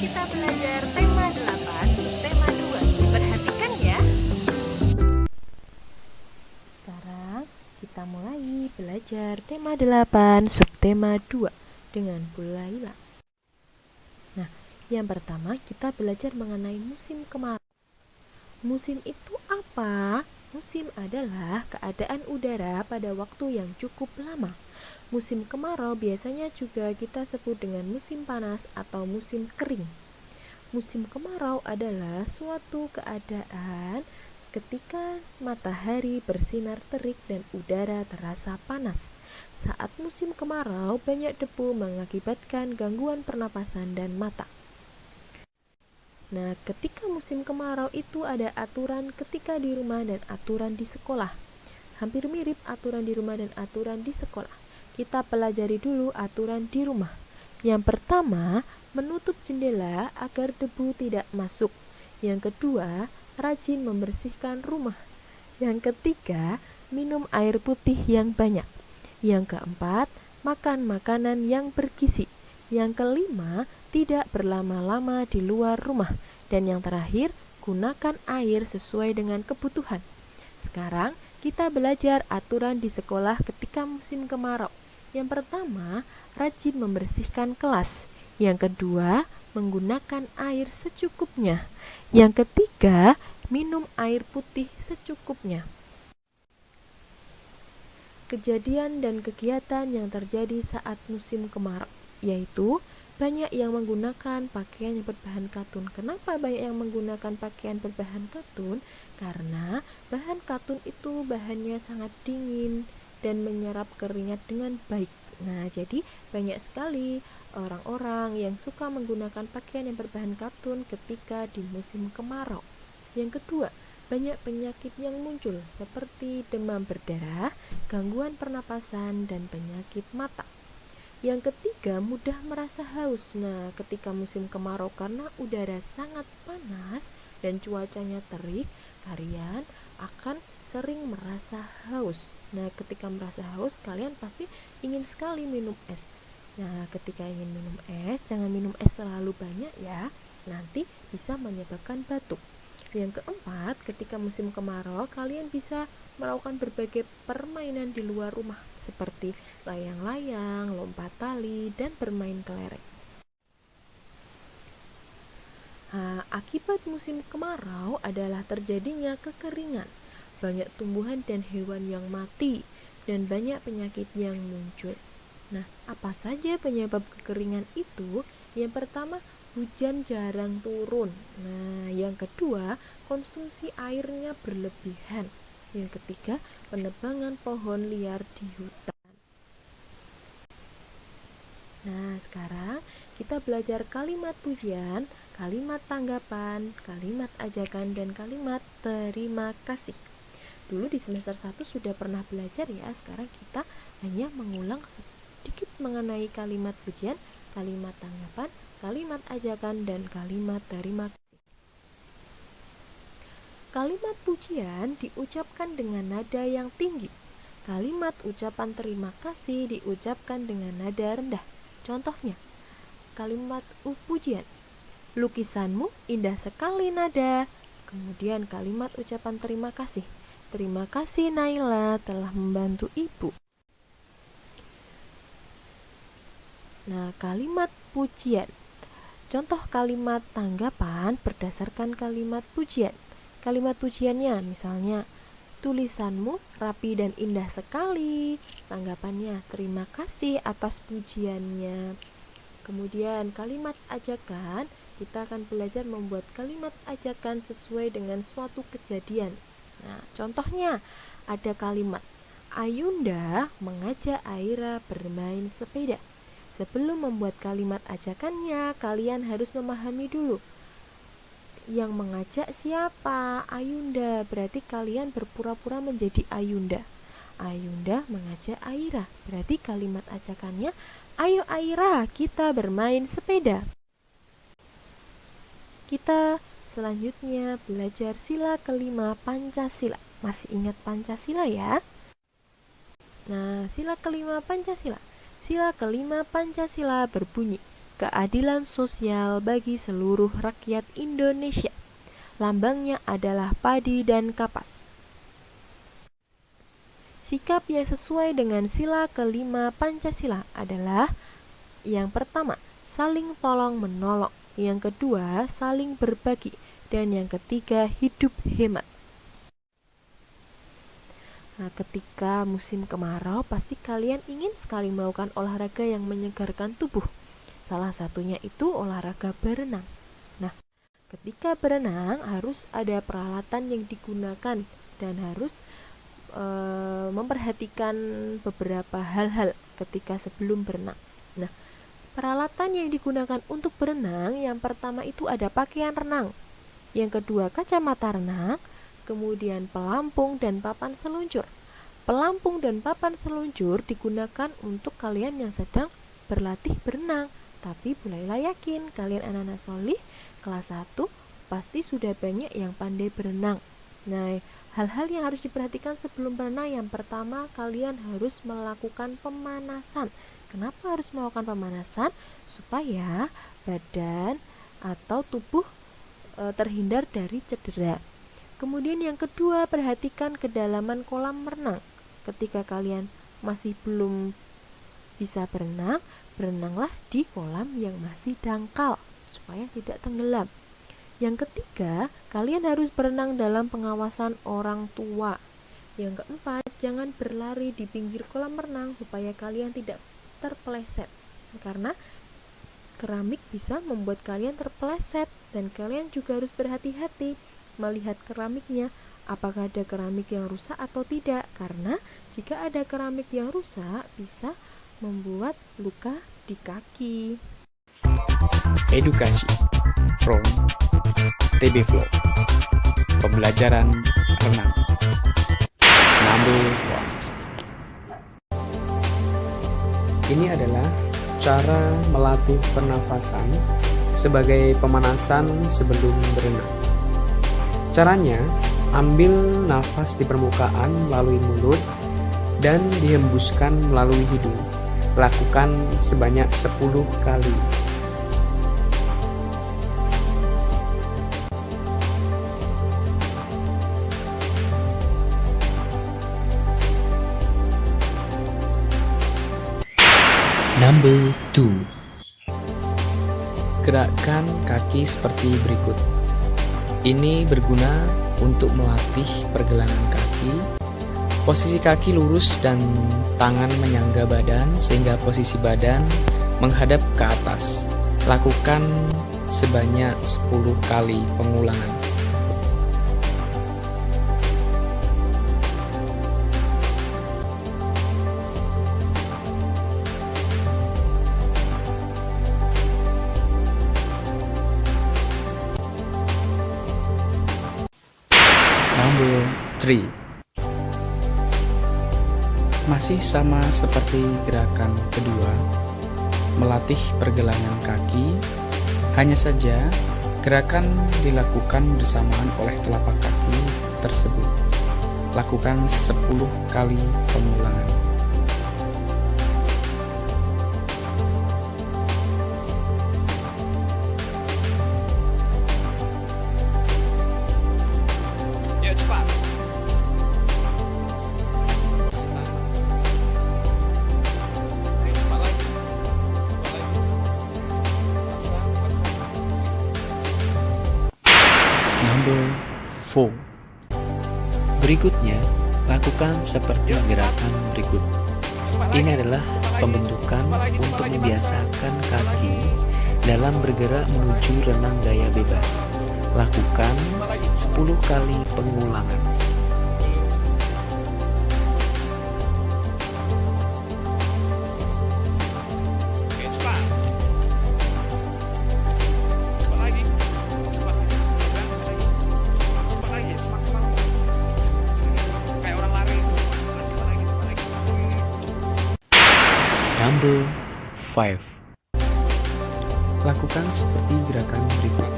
kita belajar tema 8, tema 2. Perhatikan ya. Sekarang kita mulai belajar tema 8, subtema 2 dengan Bu Laila. Nah, yang pertama kita belajar mengenai musim kemarau. Musim itu apa? Musim adalah keadaan udara pada waktu yang cukup lama. Musim kemarau biasanya juga kita sebut dengan musim panas atau musim kering. Musim kemarau adalah suatu keadaan ketika matahari bersinar terik dan udara terasa panas. Saat musim kemarau, banyak debu mengakibatkan gangguan pernapasan dan mata. Nah, ketika musim kemarau itu ada aturan ketika di rumah dan aturan di sekolah. Hampir mirip aturan di rumah dan aturan di sekolah. Kita pelajari dulu aturan di rumah. Yang pertama, menutup jendela agar debu tidak masuk. Yang kedua, rajin membersihkan rumah. Yang ketiga, minum air putih yang banyak. Yang keempat, makan makanan yang bergizi. Yang kelima, tidak berlama-lama di luar rumah. Dan yang terakhir, gunakan air sesuai dengan kebutuhan. Sekarang, kita belajar aturan di sekolah ketika musim kemarau. Yang pertama, rajin membersihkan kelas. Yang kedua, menggunakan air secukupnya. Yang ketiga, minum air putih secukupnya. Kejadian dan kegiatan yang terjadi saat musim kemarau, yaitu banyak yang menggunakan pakaian yang berbahan katun. Kenapa banyak yang menggunakan pakaian berbahan katun? Karena bahan katun itu bahannya sangat dingin dan menyerap keringat dengan baik. Nah, jadi banyak sekali orang-orang yang suka menggunakan pakaian yang berbahan katun ketika di musim kemarau. Yang kedua, banyak penyakit yang muncul seperti demam berdarah, gangguan pernapasan, dan penyakit mata. Yang ketiga, mudah merasa haus. Nah, ketika musim kemarau karena udara sangat panas dan cuacanya terik, kalian akan sering merasa haus. Nah, ketika merasa haus, kalian pasti ingin sekali minum es. Nah, ketika ingin minum es, jangan minum es terlalu banyak ya. Nanti bisa menyebabkan batuk. Yang keempat, ketika musim kemarau, kalian bisa melakukan berbagai permainan di luar rumah seperti layang-layang, lompat tali, dan bermain kelereng. Akibat musim kemarau adalah terjadinya kekeringan, banyak tumbuhan dan hewan yang mati, dan banyak penyakit yang muncul. Nah, apa saja penyebab kekeringan itu? Yang pertama, hujan jarang turun. Nah, yang kedua, konsumsi airnya berlebihan. Yang ketiga, penebangan pohon liar di hutan. Nah, sekarang kita belajar kalimat pujian, kalimat tanggapan, kalimat ajakan, dan kalimat terima kasih. Dulu di semester 1 sudah pernah belajar ya, sekarang kita hanya mengulang sedikit mengenai kalimat pujian, kalimat tanggapan, kalimat ajakan, dan kalimat terima kasih. Kalimat pujian diucapkan dengan nada yang tinggi. Kalimat ucapan terima kasih diucapkan dengan nada rendah. Contohnya, kalimat pujian, lukisanmu indah sekali Nada. Kemudian kalimat ucapan terima kasih Naila telah membantu ibu. Nah, kalimat pujian, contoh kalimat tanggapan berdasarkan kalimat pujian. Kalimat pujiannya misalnya, tulisanmu rapi dan indah sekali. Tanggapannya, terima kasih atas pujiannya. Kemudian kalimat ajakan, kita akan belajar membuat kalimat ajakan sesuai dengan suatu kejadian. Nah, contohnya ada kalimat, Ayunda mengajak Aira bermain sepeda. Sebelum membuat kalimat ajakannya, kalian harus memahami dulu yang mengajak siapa? Ayunda. Berarti kalian berpura-pura menjadi Ayunda. Ayunda mengajak Aira. Berarti kalimat ajakannya, ayo Aira, kita bermain sepeda. Kita selanjutnya belajar sila kelima Pancasila. Masih ingat Pancasila ya? Nah, sila kelima Pancasila. Sila kelima Pancasila berbunyi, keadilan sosial bagi seluruh rakyat Indonesia. Lambangnya adalah padi dan kapas. Sikap yang sesuai dengan sila kelima Pancasila adalah: yang pertama, saling tolong-menolong; yang kedua, saling berbagi; dan yang ketiga, hidup hemat. Nah, ketika musim kemarau, pasti kalian ingin sekali melakukan olahraga yang menyegarkan tubuh. Salah satunya itu olahraga berenang. Nah, ketika berenang harus ada peralatan yang digunakan dan harus memperhatikan beberapa hal-hal ketika sebelum berenang. Nah, peralatan yang digunakan untuk berenang, yang pertama itu ada pakaian renang, yang kedua kacamata renang, kemudian pelampung dan papan seluncur. Pelampung dan papan seluncur digunakan untuk kalian yang sedang berlatih berenang. Tapi mulailah yakin, kalian anak-anak solih kelas 1 pasti sudah banyak yang pandai berenang. Nah, hal-hal yang harus diperhatikan sebelum berenang, yang pertama, kalian harus melakukan pemanasan. Kenapa harus melakukan pemanasan? Supaya badan atau tubuh terhindar dari cedera. Kemudian yang kedua, perhatikan kedalaman kolam renang. Ketika kalian masih belum bisa berenang, berenanglah di kolam yang masih dangkal supaya tidak tenggelam. Yang ketiga, kalian harus berenang dalam pengawasan orang tua. Yang keempat, jangan berlari di pinggir kolam renang supaya kalian tidak terpeleset, karena keramik bisa membuat kalian terpeleset. Dan kalian juga harus berhati-hati melihat keramiknya, apakah ada keramik yang rusak atau tidak, karena jika ada keramik yang rusak bisa membuat luka di kaki. Edukasi from TB Flow. Pembelajaran renang. Number 1. Ini adalah cara melatih pernafasan sebagai pemanasan sebelum berenang. Caranya, ambil nafas di permukaan melalui mulut dan dihembuskan melalui hidung. Lakukan sebanyak 10 kali. Number 2. Gerakkan kaki seperti berikut. Ini berguna untuk melatih pergelangan kaki. Posisi kaki lurus dan tangan menyangga badan sehingga posisi badan menghadap ke atas. Lakukan sebanyak 10 kali pengulangan. Number 3. Masih sama seperti gerakan kedua, melatih pergelangan kaki, hanya saja gerakan dilakukan bersamaan oleh telapak kaki tersebut. Lakukan 10 kali pengulangan. Cepat. Number 4. Berikutnya, lakukan seperti gerakan berikut. Ini adalah pembentukan untuk membiasakan kaki dalam bergerak menuju renang gaya bebas. Lakukan 10 kali pengulangan. Oke, cepat. Cepat lagi. Cepat lagi. Cepat lagi. Semangat. Kayak orang lari. Cepat lagi. Number 5. Lakukan seperti gerakan berikut.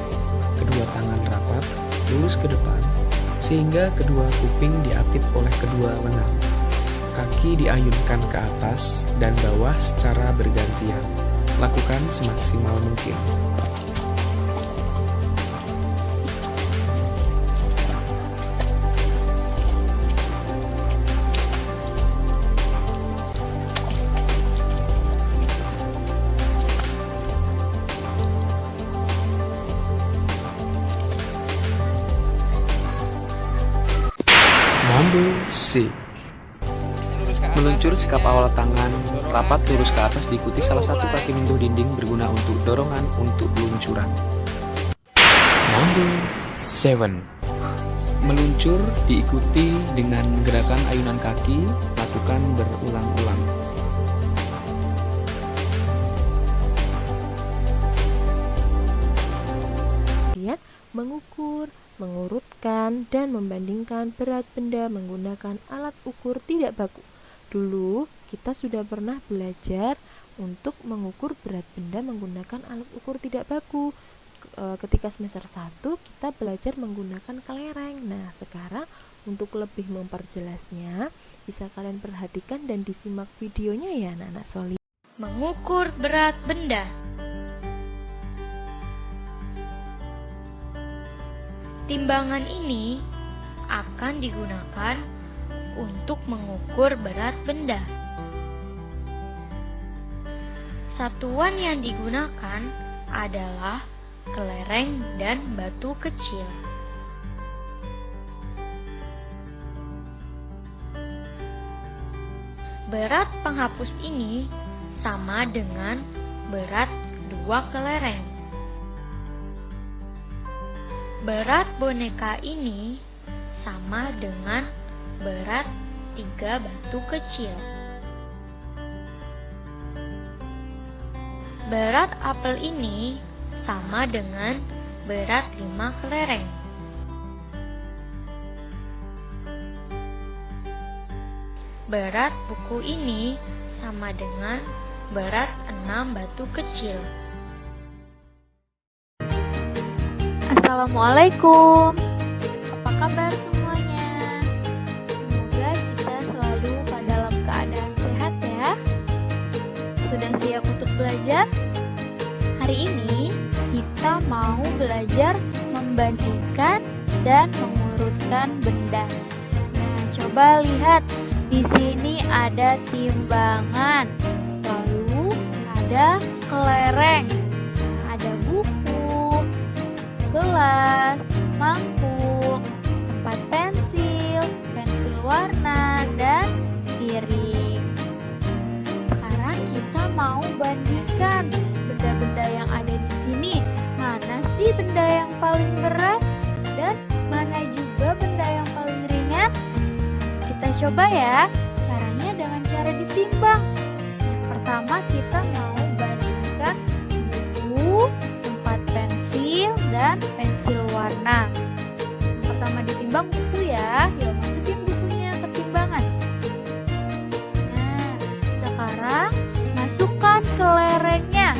Kedua tangan rapat, lurus ke depan, sehingga kedua kuping diapit oleh kedua lengan. Kaki diayunkan ke atas dan bawah secara bergantian. Lakukan semaksimal mungkin. Number C. Meluncur sikap awal tangan rapat lurus ke atas diikuti salah satu kaki menyentuh dinding berguna untuk dorongan untuk peluncuran. Number 7. Meluncur diikuti dengan gerakan ayunan kaki, lakukan berulang-ulang. Kemudian mengukur, mengurutkan, dan membandingkan berat benda menggunakan alat ukur tidak baku. Dulu kita sudah pernah belajar untuk mengukur berat benda menggunakan alat ukur tidak baku. Ketika semester 1 kita belajar menggunakan kelereng. Nah, sekarang untuk lebih memperjelasnya, bisa kalian perhatikan dan disimak videonya ya anak-anak Soli. Mengukur berat benda. Timbangan ini akan digunakan untuk mengukur berat benda. Satuan yang digunakan adalah kelereng dan batu kecil. Berat penghapus ini sama dengan berat 2 kelereng. Berat boneka ini sama dengan berat 3 batu kecil. Berat apel ini sama dengan berat 5 kelereng. Berat buku ini sama dengan berat 6 batu kecil. Assalamualaikum. Apa kabar semuanya? Semoga kita selalu dalam keadaan sehat ya. Sudah siap untuk belajar? Hari ini kita mau belajar membandingkan dan mengurutkan benda. Nah, coba lihat di sini ada timbangan, lalu ada kelereng, ada buku, gelas, mangkuk, tempat pensil, pensil warna, dan piring. Sekarang kita mau bandingkan benda-benda yang ada di sini. Mana sih benda yang paling berat dan mana juga benda yang paling ringan? Kita coba ya. Caranya dengan cara ditimbang. Yang pertama kita mau bandingkan buku, tempat pensil, dan pensil warna. Yang pertama ditimbang buku ya. Yuk masukin bukunya ke timbangan. Nah, sekarang masukkan kelerengnya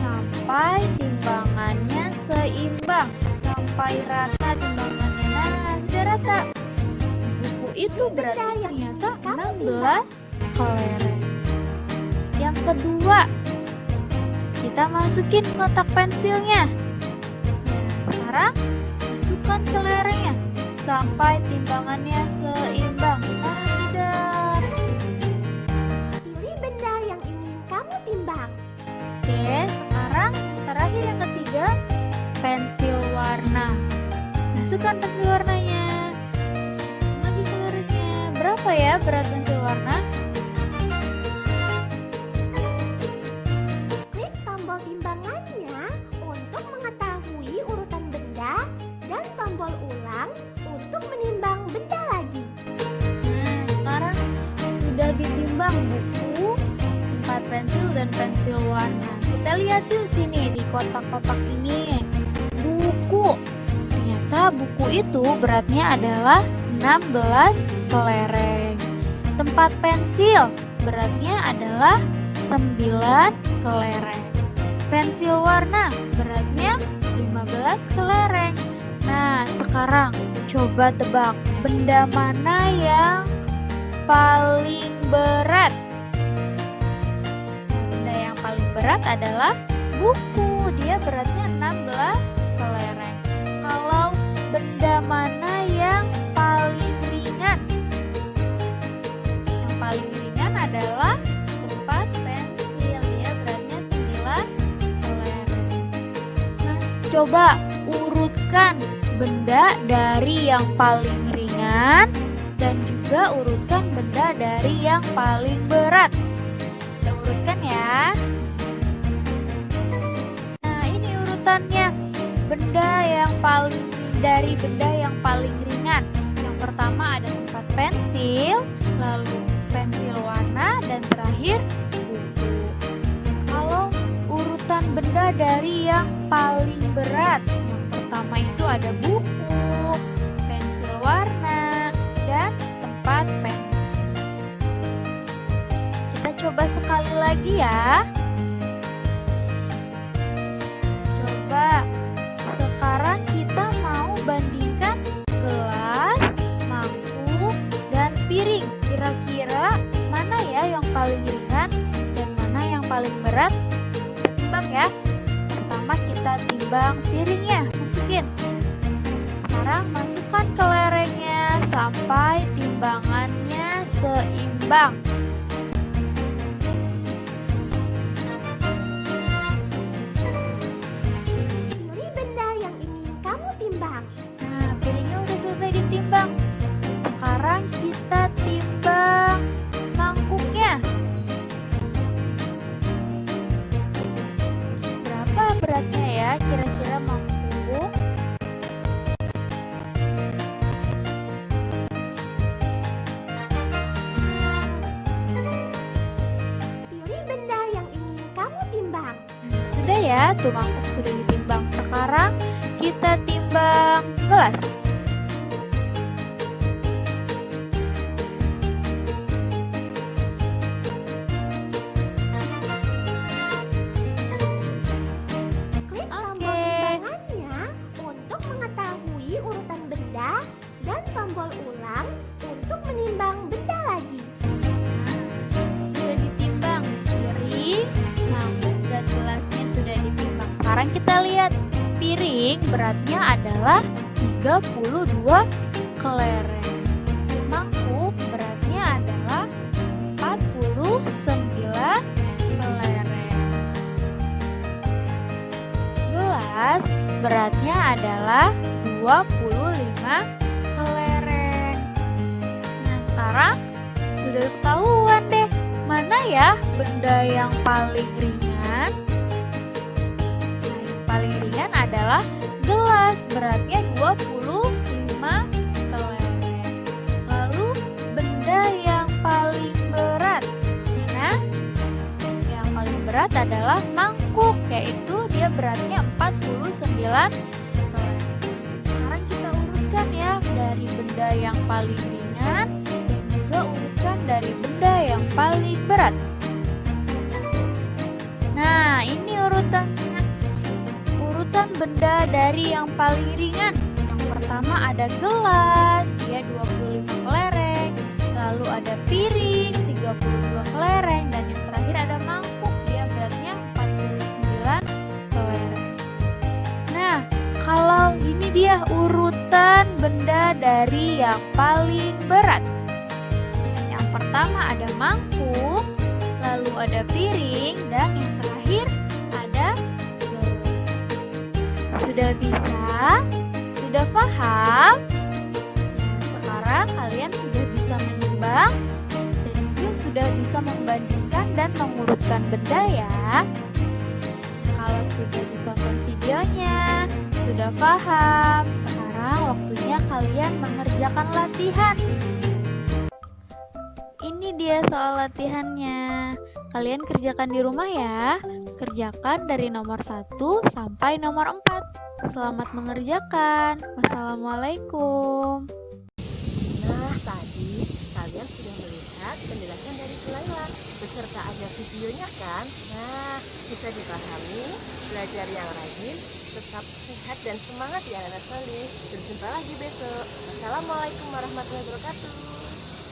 sampai timbangannya seimbang, sampai rata timbangannya. Nah, sudah rata. Buku itu berarti ternyata 16 kelereng. Yang kedua, kita masukin kotak pensilnya. Sekarang masukkan kelerengnya sampai timbangannya seimbang. Nah, sudah. Pilih benda yang ingin kamu timbang. Oke, sekarang terakhir yang ketiga, pensil warna. Masukkan pensil warnanya. Lagi kelerengnya. Berapa ya berat pensil warna? Klik tombol timbangannya untuk mengetahui urutan benda dan tombol ulang untuk menimbang benda lagi. Nah, sekarang sudah ditimbang buku, tempat pensil, dan pensil warna. Kita lihat yuk sini di kotak-kotak ini. Buku. Ternyata buku itu beratnya adalah 16 kelereng. Tempat pensil beratnya adalah 9 kelereng. Pensil warna beratnya 15 kelereng. Nah, sekarang coba tebak benda mana yang paling berat. Benda yang berat adalah buku. Dia beratnya 16 kelereng. Kalau benda mana yang paling ringan? Yang paling ringan adalah tempat pensil. Dia beratnya 9 kelereng. Nah, coba urutkan benda dari yang paling ringan dan juga urutkan benda dari yang paling berat. Kita urutkan ya. Nah, ini urutannya. Benda yang paling ringan. Yang pertama ada tempat pensil, lalu pensil warna, dan terakhir buku. Kalau urutan benda dari yang paling berat, yang pertama itu ada buku, pensil warna, dan tempat pensil. Kita coba sekali lagi ya. Coba sekarang kita mau bandingkan gelas, mangkuk, dan piring. Kira-kira mana ya yang paling ringan dan mana yang paling berat? Kita timbang ya. Pertama kita timbang piringnya, masukin. Sekarang masukkan kelerengnya sampai timbangannya seimbang. Pilih benda yang ingin kamu timbang. Nah, piringnya udah selesai ditimbang. Sekarang kita timbang mangkuknya. Berapa beratnya ya kira-kira mangkuk? Pilih benda yang ingin kamu timbang. Sudah ya, tuh mangkuk sudah ditimbang. Sekarang kita timbang gelas. Klik tombol Oke. timbangannya untuk mengetahui urutan benda dan tombol ulang untuk menimbang benda lagi. Sudah ditimbang piring, mangkuk, dan gelasnya sudah ditimbang. Sekarang kita lihat piring beratnya adalah 32 kelereng. Mangkuk beratnya adalah 49 kelereng. Gelas beratnya adalah 25 kelereng. Nah, sekarang sudah ketahuan deh mana ya benda yang paling ringan. Nah, yang paling ringan adalah gelas, beratnya 25 kelereng. Lalu benda yang paling berat. Nah, yang paling berat adalah mangkuk, yaitu dia beratnya 49 kelereng. Sekarang kita urutkan ya dari benda yang paling ringan dan juga urutkan dari benda yang paling berat. Nah, ini urutannya. Urutan benda dari yang paling ringan. Yang pertama ada gelas, dia 25 kelereng. Lalu ada piring, 32 kelereng. Dan yang terakhir ada mangkuk, dia beratnya 49 kelereng. Nah, kalau ini dia urutan benda dari yang paling berat. Yang pertama ada mangkuk, lalu ada piring, dan yang terakhir ada gelas. Sudah bisa? Sudah paham? Nah, sekarang kalian sudah bisa menimbang dan juga sudah bisa membandingkan dan mengurutkan benda ya. Kalau sudah ditonton videonya, sudah paham, sekarang waktunya kalian mengerjakan latihan. Ini dia soal latihannya. Kalian kerjakan di rumah ya. Kerjakan dari nomor 1 sampai nomor 4. Selamat mengerjakan. Wassalamualaikum. Nah, tadi kalian sudah melihat penjelasan dari Sulaila beserta ada videonya kan? Nah, bisa dipahami, belajar yang rajin, tetap sehat dan semangat ya anak soleh. Berjumpa lagi besok. Wassalamualaikum warahmatullahi wabarakatuh.